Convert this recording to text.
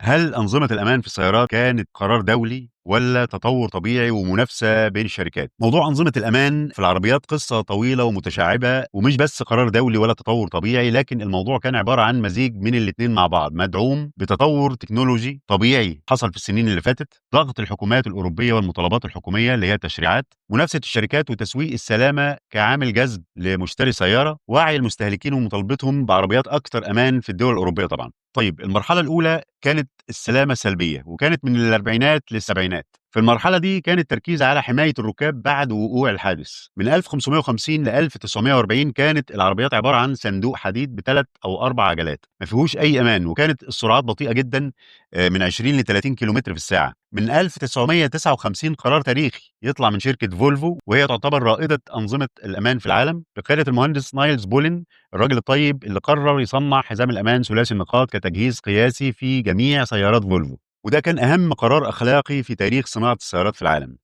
هل أنظمة الأمان في السيارات كانت قرار دولي والّا تطوّر طبيعي ومنافسة بين الشركات؟ موضوع أنظمة الأمان في العربيات قصة طويلة ومتشعّبة، ومش بس قرار دولي ولا تطوّر طبيعي، لكن الموضوع كان عبارة عن مزيج من الاتنين مع بعض، مدعوم بتطوّر تكنولوجي طبيعي حصل في السنين اللي فاتت، ضغط الحكومات الأوروبية والمطالبات الحكومية اللي هي التشريعات، منافسة الشركات وتسويق السلامة كعامل جذب لمشتري سيارة، وعي المستهلكين ومطالبتهم بعربيات أكتر أمان في الدول الأوروبية طبعًا. طيب المرحلة الأولى كانت السلامة سلبية، وكانت من الأربعينات للسبعينات. في المرحلة دي كان التركيز على حماية الركاب بعد وقوع الحادث. من 1550 ل1940 كانت العربيات عبارة عن صندوق حديد ب3 أو 4 عجلات، ما فيهوش أي أمان، وكانت السرعات بطيئة جدًا من 20 ل30 كيلومتر في الساعة. من 1959 قرار تاريخي يطلع من شركة فولفو، وهي تعتبر رائدة أنظمة الأمان في العالم، بقيادة المهندس نايلز بولين الراجل الطيب اللي قرر يصنع حزام الأمان ثلاثي النقاط كتجهيز قياسي في جميع سيارات فولفو، وده كان أهم قرار أخلاقي في تاريخ صناعة السيارات في العالم.